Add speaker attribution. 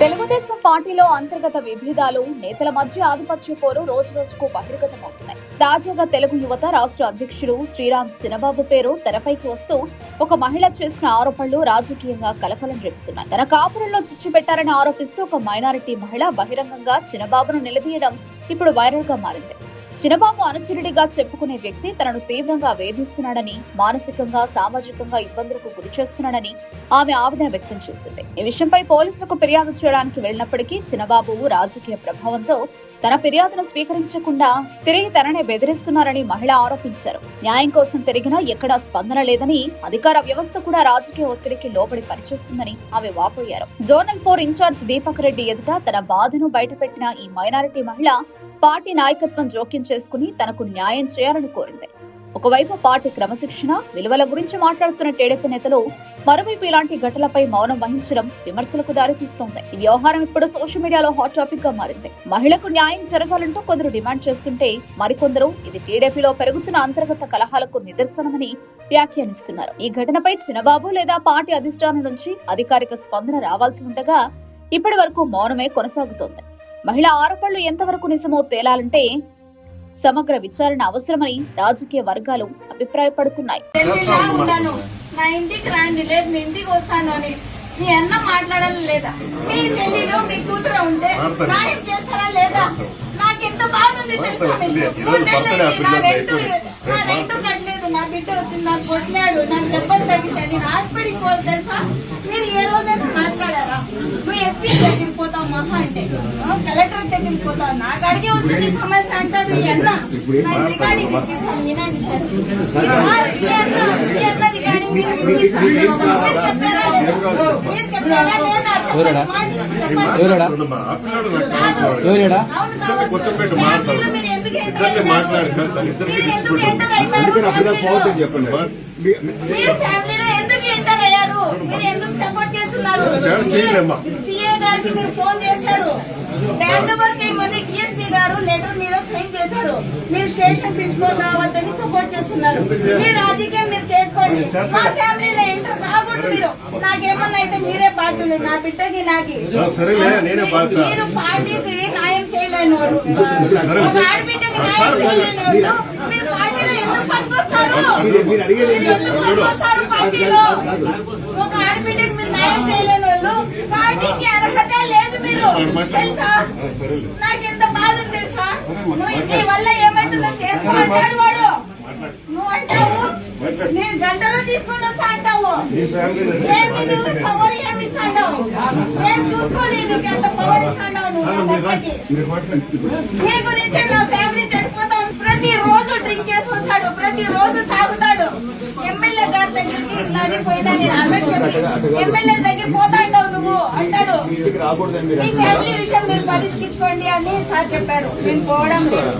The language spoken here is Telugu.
Speaker 1: తెలుగుదేశం పార్టీలో అంతర్గత విభేదాలు, నేతల మధ్య ఆధిపత్య పోరు రోజురోజుకు బహిర్గతమవుతున్నాయి. తాజాగా తెలుగు యువత రాష్ట్ర అధ్యక్షుడు శ్రీరామ్ చినబాబు పేరు తెరపైకి వస్తూ ఒక మహిళ చేసిన ఆరోపణలు రాజకీయంగా కలకలం రేపుతున్నాయి. తన కాపురంలో చిచ్చు పెట్టారని ఆరోపిస్తూ ఒక మైనారిటీ మహిళ బహిరంగంగా చినబాబును నిలదీయడం ఇప్పుడు వైరల్ గా మారింది. చినబాబు అనుచరుడిగా చెప్పుకునే వ్యక్తి తనను తీవ్రంగా వేధిస్తున్నాడని, మానసికంగా సామాజికంగా ఇబ్బందులకు గురి చేస్తున్నాడని ఆమె ఆవేదన వ్యక్తం చేసింది. ఈ విషయంపై పోలీసులకు ఫిర్యాదు చేయడానికి వెళ్లినప్పటికీ చినబాబు రాజకీయ ప్రభావంతో తన ఫిర్యాదును స్వీకరించకుండా తిరిగి తననే బెదిరిస్తున్నారని మహిళ ఆరోపించారు. న్యాయం కోసం తిరిగినా ఎక్కడా స్పందన లేదని, అధికార వ్యవస్థ కూడా రాజకీయ ఒత్తిడికి లోబడి పనిచేస్తుందని ఆమె వాపోయారు. జోనల్ 4 ఇన్ఛార్జ్ దీపక్ రెడ్డి ఎదుట తన బాధను బయటపెట్టిన ఈ మైనారిటీ మహిళ పార్టీ నాయకత్వం జోక్యం చేసుకుని తనకు న్యాయం చేయాలని కోరింది. ఒకవైపు పార్టీ క్రమశిక్షణ, విలువల గురించి మాట్లాడుతున్న టీడీపీ నేతలు, మరోవైపు ఇలాంటి ఘటనలపై మౌనం వహించడం విమర్శలకు దారితీస్తోంది. ఈ వ్యవహారం ఇప్పుడు సోషల్ మీడియాలో హాట్ టాపిక్ గా మారింది. మహిళకు న్యాయం జరగాలంటూ కొందరు డిమాండ్ చేస్తుంటే మరికొందరు ఇది టీడీపీలో పెరుగుతున్న అంతర్గత కలహాలకు నిదర్శనమని వ్యాఖ్యానిస్తున్నారు. ఈ ఘటనపై చినబాబు లేదా పార్టీ అధిష్టానం నుంచి అధికారిక స్పందన రావాల్సి ఉండగా ఇప్పటి వరకు మౌనమే కొనసాగుతోంది. మహిళ ఆరోపణలు ఎంతవరకు నిజమో తేలాలంటే సమగ్ర విచారణ అవసరమని రాజకీయ వర్గాలు అభిప్రాయపడుతున్నాయి.
Speaker 2: మా ఇంటికి రండి, లేదు మీ ఇంటికి వస్తాను అని మీ అన్న మాట్లాడాలి లేదా? మీ చెల్లిలో మీ కూతురు ఉంటే న్యాయం చేస్తారా లేదా? నాకు ఎంత బాధ ఉంది తెలుసా? నా రెంట్ కట్టలేదు, నా బిడ్డ వచ్చింది, నాకు కొట్టినాడు, నాకు దెబ్బలు తగ్గింది, నేను హాస్పిటల్కి పోవాలి తెలుసా? మీరు ఏ రోజైనా మాట్లాడారా? నువ్వు ఎస్పీ దగ్గరికి పోతావు మహా అంటే, కలెక్టర్ దగ్గరికి పోతావు, నాకు అడిగి వస్తుంది సమస్య అంటాడు ఈ అన్న. నాకు రికార్డింగ్ ఇప్పిస్తాను, వినండి సార్. ఈ అన్న రికార్డింగ్ మీరు చెప్పారా లేదా? మీరు ఫ్యామిలీలో ఎందుకు ఎంటర్ అయ్యారు? మీరు ఎందుకు సపోర్ట్ చేస్తున్నారు? సీఏ గారికి మీరు ఫోన్ చేశారు, హ్యాండ్ ఓవర్ చేయమని డిఎస్పీ గారు లెటర్ మీద సైన్ చేశారు. మీరు స్టేషన్ పిలుచుకొని రావద్దని సపోర్ట్ చేస్తున్నారు. మీ రాజకీయం మీరు చేసుకోండి, మా ఫ్యామిలీలో ఎంటర్ కాకూడదు. మీరు నాకేమన్నా అయితే మీరే బాధ్యులు, నా బిడ్డకి నాకి. మీరు పార్టీకి న్యాయం చేయలేని వాళ్ళు, ఒక ఆడబిడ్డకి న్యాయం చేయలేని వాళ్ళు మీరు పార్టీలో ఎందుకు పనికొస్తారు? పార్టీలో ఒక ఆడబిడ్డకి మీరు న్యాయం చేయలేని వాళ్ళు, పార్టీకి అర్హత లేదు. మీరు తెలుసా? నాకెంత బాధ తెలుసా? నీ వల్ల ఏమైతుందో చేసుకోమంటాడు వాడు. నువ్వు అంటావు నేను గంటలో తీసుకొని వస్తా అంటావు. ఏమి నువ్వు పవర్ ఏమి ఇస్తాండావు? ఏం చూసుకోవాలి, నీకు ఎంత పవర్ ఇస్తాండావు నువ్వు నా భర్తకి? నీ గురించి నా ఫ్యామిలీ చెడిపోతాం. ప్రతి రోజు డ్రింక్ చేసి వస్తాడు, ప్రతి రోజు తాగుతాడు. ఎమ్మెల్యే గారి దగ్గరికి ఇట్లా పోయినా నేను అన్నకు చెప్పి ఎమ్మెల్యే దగ్గర పోతాండావు నువ్వు అంటాడు. మీ ఫ్యామిలీ విషయం మీరు పరిష్కరించుకోండి అని సార్ చెప్పారు. నేను పోవడం లేదు.